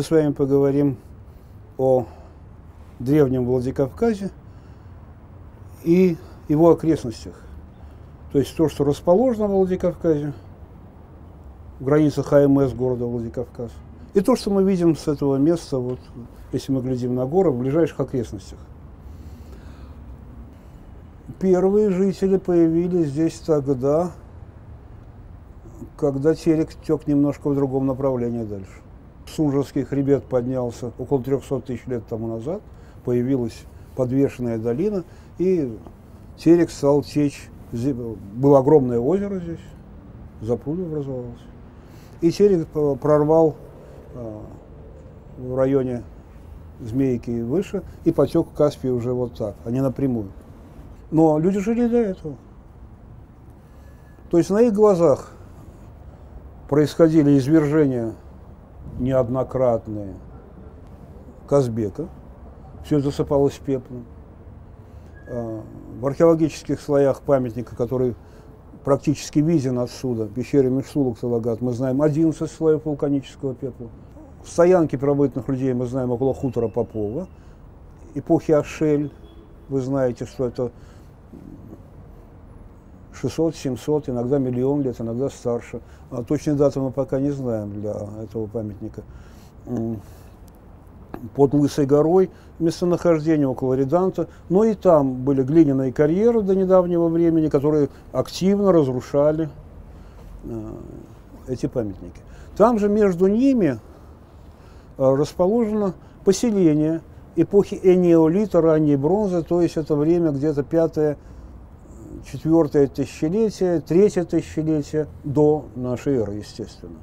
мы с вами поговорим о древнем Владикавказе и его окрестностях. То есть то, что расположено в Владикавказе, в границах АМС города Владикавказ, и то, что мы видим с этого места, вот, если мы глядим на горы, в ближайших окрестностях. Первые жители появились здесь тогда, когда Терек тек немножко в другом направлении дальше. Сунжерский хребет поднялся около 300 тысяч лет тому назад, появилась подвешенная долина, и Терек стал течь. Было огромное озеро здесь, запруд образовалось. И Терек прорвал в районе Змейки и выше, и потек в Каспий уже вот так, а не напрямую. Но люди жили до этого. То есть на их глазах происходили извержения неоднократные Казбека, все это засыпалось пеплом. В археологических слоях памятника, который практически виден отсюда, в пещере Микшулук-Талагат, мы знаем 11 слоев вулканического пепла. В стоянке первобытных людей мы знаем около хутора Попова. Эпохи Ашель, вы знаете, что это 600, 700, иногда миллион лет, иногда старше. Точной даты мы пока не знаем для этого памятника. Под Лысой горой местонахождение около Реданта, но и там были глиняные карьеры до недавнего времени, которые активно разрушали эти памятники. Там же между ними расположено поселение эпохи энеолита, ранней бронзы, то есть это время где-то 5-4 тысячелетие, 3 тысячелетие до нашей эры, естественно.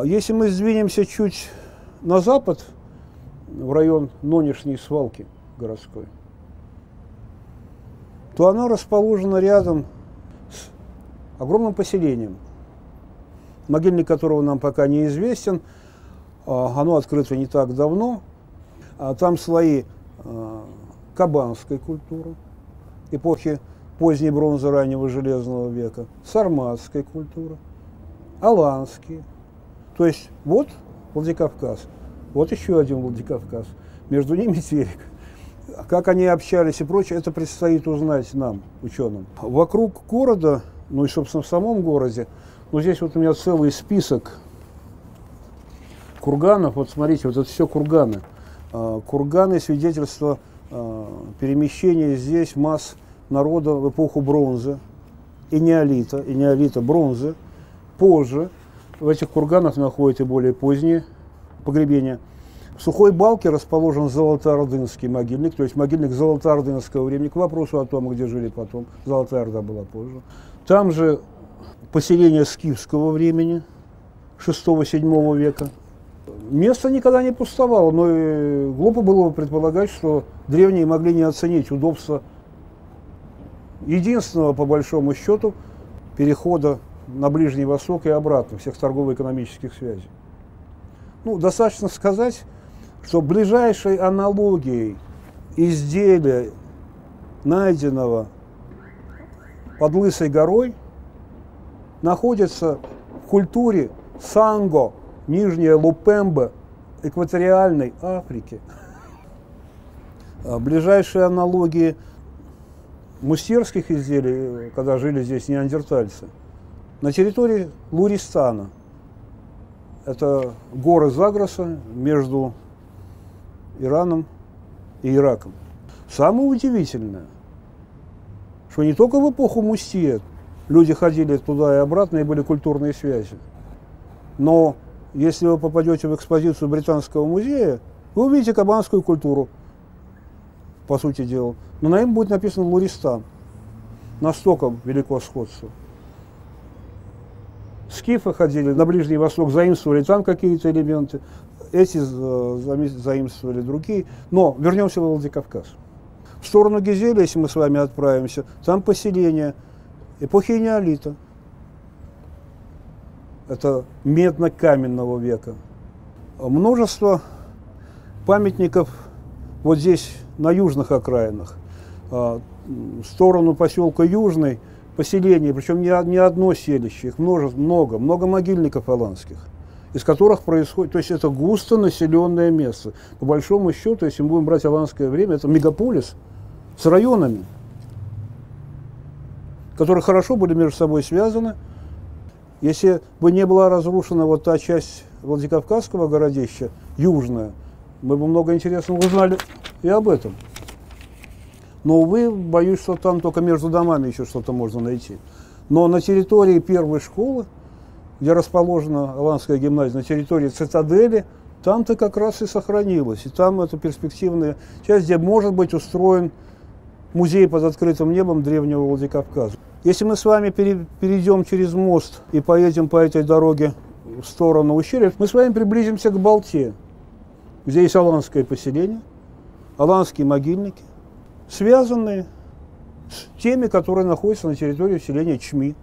Если мы сдвинемся чуть на запад, в район нынешней свалки городской, то она расположена рядом с огромным поселением, могильник которого нам пока неизвестен. Оно открыто не так давно. Там слои кабанской культуры, эпохи поздней бронзы, раннего железного века, сарматской культуры, аланские. То есть вот Владикавказ, вот еще один Владикавказ, между ними Терек. Как они общались и прочее, это предстоит узнать нам, ученым. Вокруг города, ну и, собственно, в самом городе, ну здесь вот у меня целый список курганов. Вот смотрите, вот это все курганы. Курганы – свидетельство перемещения здесь масс народа в эпоху бронзы и неолита, бронзы. Позже в этих курганах находят и более поздние погребения. В Сухой Балке расположен Золотоордынский могильник, то есть могильник золотоордынского времени, к вопросу о том, где жили потом. Золотая Орда была позже. Там же поселение скифского времени, 6-7 века. Место никогда не пустовало, но и глупо было бы предполагать, что древние могли не оценить удобство единственного, по большому счету, перехода на Ближний Восток и обратно, всех торгово-экономических связей. Ну, достаточно сказать, что ближайшей аналогией изделия, найденного под Лысой горой, находится в культуре Санго, Нижняя Лупемба, экваториальной Африки. Ближайшие аналогии мустерских изделий, когда жили здесь неандертальцы, на территории Луристана. Это горы Загроса между Ираном и Ираком. Самое удивительное, что не только в эпоху Мустье люди ходили туда и обратно, и были культурные связи, но если вы попадете в экспозицию Британского музея, вы увидите кабанскую культуру, по сути дела, но на нем будет написано Луристан. Настолько велико сходство. Скифы ходили на Ближний Восток, заимствовали там какие-то элементы, эти заимствовали другие. Но вернемся в Владикавказ. В сторону Гизеля, если мы с вами отправимся, там поселение эпохи неолита. Это медно-каменного века. Множество памятников вот здесь, на южных окраинах. В сторону поселка Южный поселение, причем не одно селище, их много могильников аланских. из которых происходит, то есть это густо населенное место. По большому счету, если мы будем брать аланское время, это мегаполис с районами, которые хорошо были между собой связаны. Если бы не была разрушена вот та часть Владикавказского городища, южная, мы бы много интересного узнали и об этом. Но, увы, боюсь, что там только между домами еще что-то можно найти. Но на территории первой школы, где расположена Аланская гимназия, на территории цитадели, там-то как раз и сохранилось. И там это перспективная часть, где может быть устроен музей под открытым небом древнего Владикавказа. Если мы с вами перейдем через мост и поедем по этой дороге в сторону ущелья, мы с вами приблизимся к Балте, где есть аланское поселение, аланские могильники, связанные с теми, которые находятся на территории селения Чми.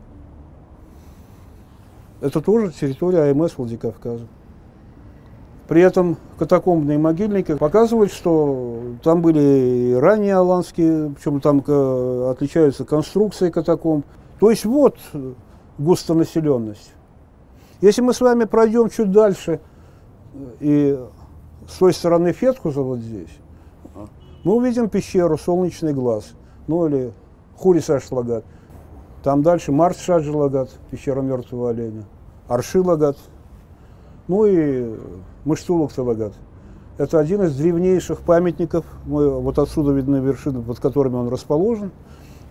Это тоже территория АМС Владикавказа. При этом катакомбные могильники показывают, что там были и ранние аланские, причем там отличаются конструкции катакомб. То есть вот густонаселенность. Если мы с вами пройдем чуть дальше и с той стороны Фетхуза вот здесь, мы увидим пещеру «Солнечный глаз», ну или Хури-Саш-Лагат. Там дальше Март-Шаджи-Лагат, пещера мертвого оленя, Арши-Лагат, ну и Мыштулук-Лагат. Это один из древнейших памятников, вот отсюда видны вершины, под которыми он расположен,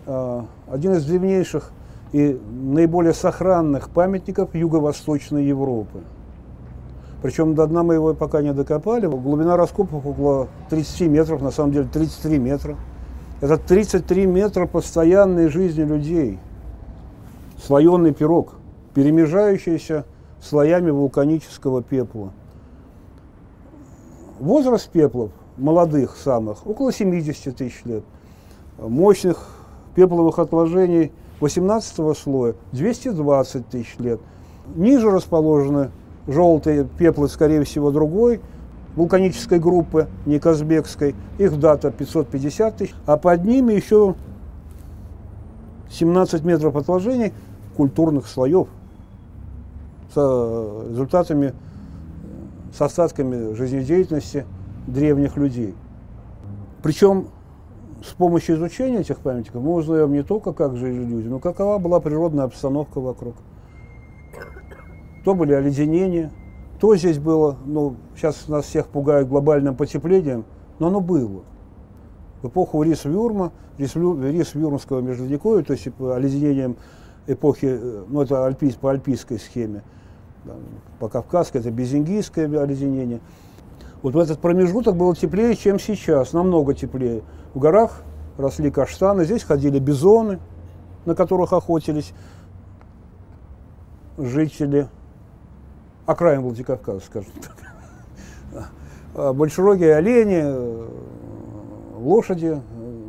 один из древнейших и наиболее сохранных памятников Юго-Восточной Европы. Причем до дна мы его пока не докопали. Глубина раскопов около 30 метров, на самом деле 33 метра. Это 33 метра постоянной жизни людей. Слоеный пирог, перемежающийся слоями вулканического пепла. Возраст пеплов, молодых самых, около 70 тысяч лет. Мощных пепловых отложений 18-го слоя 220 тысяч лет. Ниже расположены желтые пеплы, скорее всего, другой вулканической группы, не казбекской. Их дата 550 тысяч. А под ними еще 17 метров отложений культурных слоев с результатами, с остатками жизнедеятельности древних людей. Причем с помощью изучения этих памятников мы узнаем не только, как жили люди, но какова была природная обстановка вокруг. То были оледенения, то здесь было, ну, сейчас нас всех пугают глобальным потеплением, но оно было. В эпоху Рис-Вюрма, Рис-Вюрмского межледниковья, то есть оледенением эпохи, ну, это по альпийской схеме, по кавказской, это безингийское оледенение. Вот в этот промежуток было теплее, чем сейчас, намного теплее. В горах росли каштаны, здесь ходили бизоны, на которых охотились жители окраин Владикавказа, скажем так. Большерогие олени, лошади,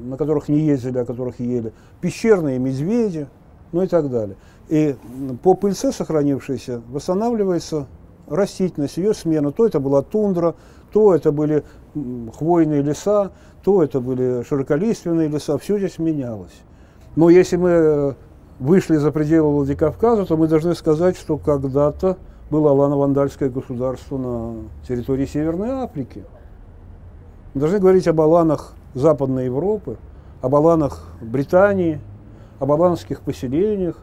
на которых не ездили, а которых ели, пещерные медведи, ну и так далее. И по пыльце сохранившейся восстанавливается растительность, ее смена. То это была тундра, то это были хвойные леса, то это были широколиственные леса, все здесь менялось. Но если мы вышли за пределы Владикавказа, то мы должны сказать, что когда-то было алано-вандальское государство на территории Северной Африки. Мы должны говорить об аланах Западной Европы, об аланах Британии, об аланских поселениях,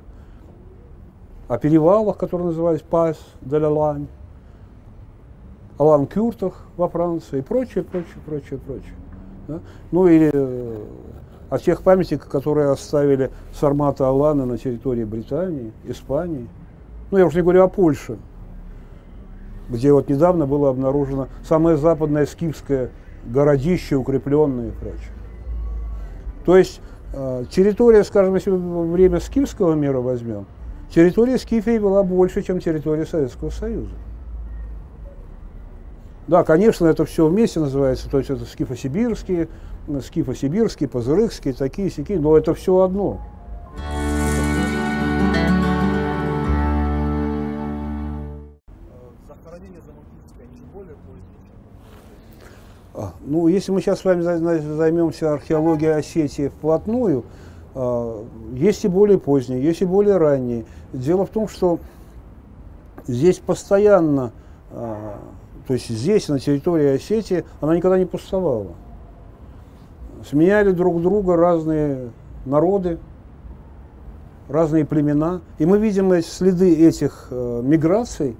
о перевалах, которые назывались Пас де ла Лань, Алан-Кюртах во Франции и прочее. Да? Ну или о тех памятниках, которые оставили сарматы Аланы на территории Британии, Испании. Ну, я уже не говорю о Польше, где вот недавно было обнаружено самое западное скифское городище, укрепленное и прочее. То есть территория, скажем, если мы время скифского мира возьмем, территория Скифии была больше, чем территория Советского Союза. Да, конечно, это все вместе называется, то есть это скифо-сибирские, пазырыкские, такие-сякие, но это все одно. Захоронение Замокильское не более позднее? Ну, если мы сейчас с вами займемся археологией Осетии вплотную, есть и более поздние, есть и более ранние. Дело в том, что здесь постоянно то есть здесь, на территории Осетии, она никогда не пустовала. Сменяли друг друга разные народы, разные племена. И мы видим следы этих миграций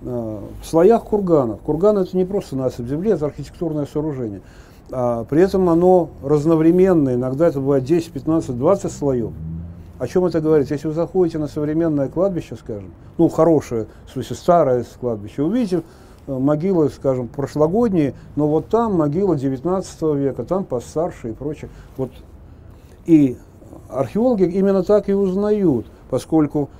в слоях курганов. Курган — это не просто насыпь земли, это архитектурное сооружение. При этом оно разновременное, иногда это бывает 10, 15, 20 слоев. О чем это говорит? Если вы заходите на современное кладбище, скажем, ну, хорошее, в смысле старое кладбище, увидите могилы, скажем, прошлогодние, но вот там могила 19 века, там постарше и прочее. Вот. И археологи именно так и узнают, поскольку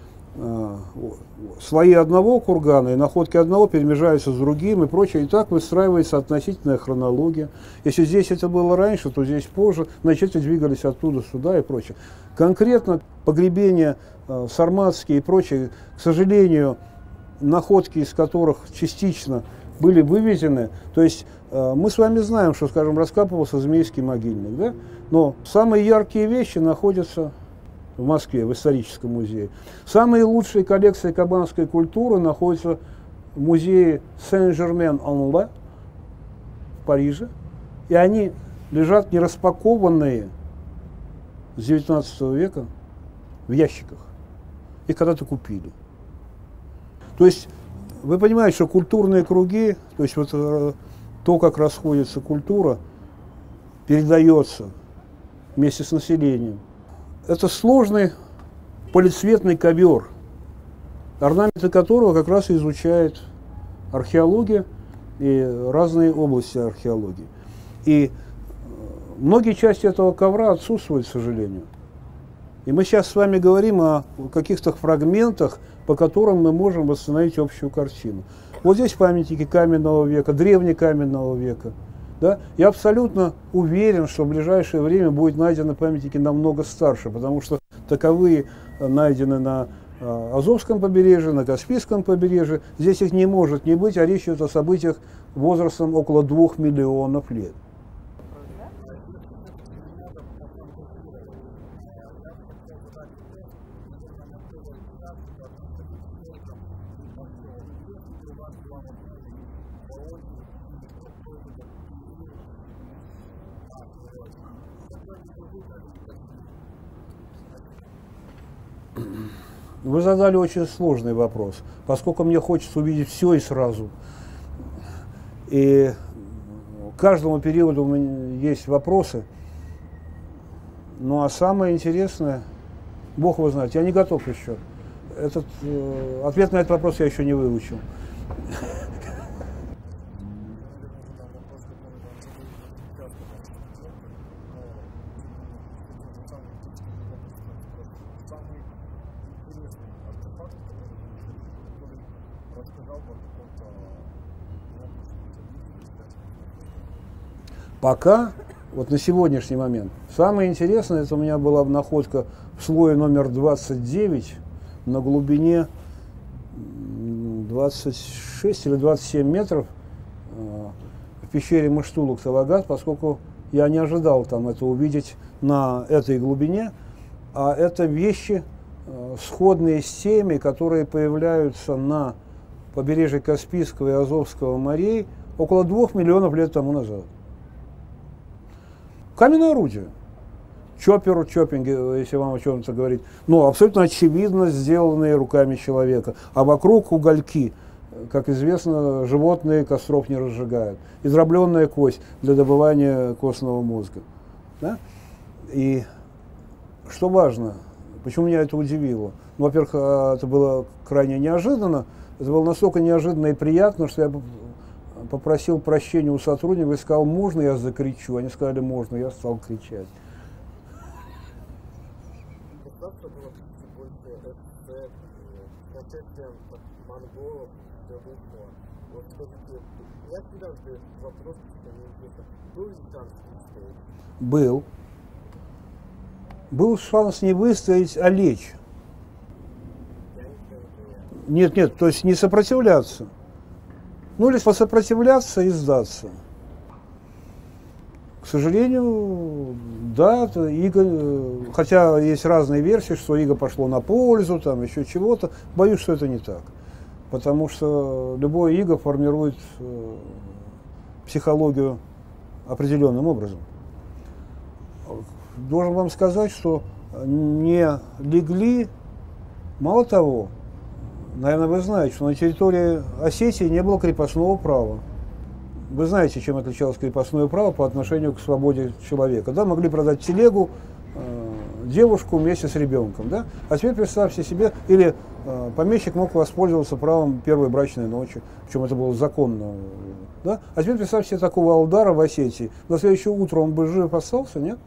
слои одного кургана и находки одного перемежаются с другим и прочее, и так выстраивается относительная хронология. Если здесь это было раньше, то здесь позже, значит, двигались оттуда сюда и прочее. Конкретно погребения сарматские и прочее, к сожалению, находки из которых частично были вывезены, то есть мы с вами знаем, что, скажем, раскапывался Змейский могильник, да? Но самые яркие вещи находятся в Москве, в историческом музее. Самые лучшие коллекции кабанской культуры находятся в музее Сен-Жермен-en-Laye в Париже, и они лежат нераспакованные с 19 века в ящиках. Их когда-то купили. То есть вы понимаете, что культурные круги, то есть вот то, как расходится культура, передается вместе с населением. Это сложный полицветный ковер, орнаменты которого как раз и изучает археология и разные области археологии. И многие части этого ковра отсутствуют, к сожалению. И мы сейчас с вами говорим о каких-то фрагментах, по которым мы можем восстановить общую картину. Вот здесь памятники каменного века, древнекаменного века. Да? Я абсолютно уверен, что в ближайшее время будут найдены памятники намного старше, потому что таковые найдены на Азовском побережье, на Каспийском побережье. Здесь их не может не быть, а речь идет о событиях возрастом около 2 миллионов лет. Вы задали очень сложный вопрос, поскольку мне хочется увидеть все и сразу. И к каждому периоду у меня есть вопросы. Ну а самое интересное, Бог его знает, я не готов еще. Ответ на этот вопрос я еще не выучил. Пока, вот на сегодняшний момент, самое интересное, это у меня была находка в слое номер 29 на глубине 26 или 27 метров в пещере Мыштулук-Салагат, поскольку я не ожидал там это увидеть на этой глубине, а это вещи, сходные с теми, которые появляются на побережье Каспийского и Азовского морей около 2 миллионов лет тому назад. Каменное орудие. Чоппинг, если вам о чем-то говорить, но абсолютно очевидно сделанные руками человека. А вокруг угольки. Как известно, животные костров не разжигают. Израбленная кость для добывания костного мозга. Да? И что важно, почему меня это удивило? Ну, во-первых, это было крайне неожиданно. Это было настолько неожиданно и приятно, что я попросил прощения у сотрудников и сказал, можно я закричу? Они сказали, можно, я стал кричать. Был. Был шанс не выстоять, а лечь. Нет, то есть не сопротивляться. Ну, или посопротивляться и сдаться. К сожалению, да, иго, хотя есть разные версии, что иго пошло на пользу, там еще чего-то. Боюсь, что это не так. потому что любое иго формирует психологию определенным образом. Должен вам сказать, что не легли, мало того, наверное, вы знаете, что на территории Осетии не было крепостного права. Вы знаете, чем отличалось крепостное право по отношению к свободе человека. Да, могли продать телегу, девушку вместе с ребенком. Да? А теперь представьте себе, или помещик мог воспользоваться правом первой брачной ночи, причем это было законно. Да? А теперь представьте себе такого Алдара в Осетии. На следующее утро он бы жив остался, нет?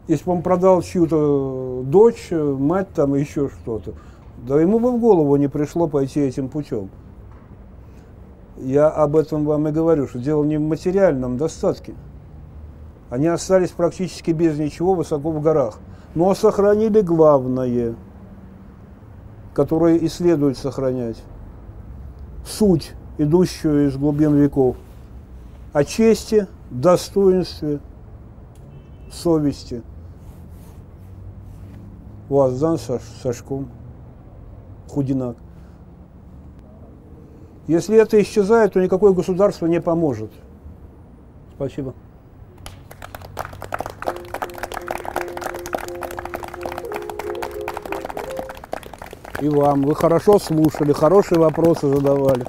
Если бы он продал чью-то дочь, мать там и еще что-то, да ему бы в голову не пришло пойти этим путем. Я об этом вам и говорю, что дело не в материальном достатке. Они остались практически без ничего высоко в горах, но сохранили главное, которое и следует сохранять. Суть, идущую из глубин веков, о чести, достоинстве, совести. Уаздан Сашком, Худинак. Если это исчезает, то никакое государство не поможет. Спасибо. И вам. Вы хорошо слушали, хорошие вопросы задавали.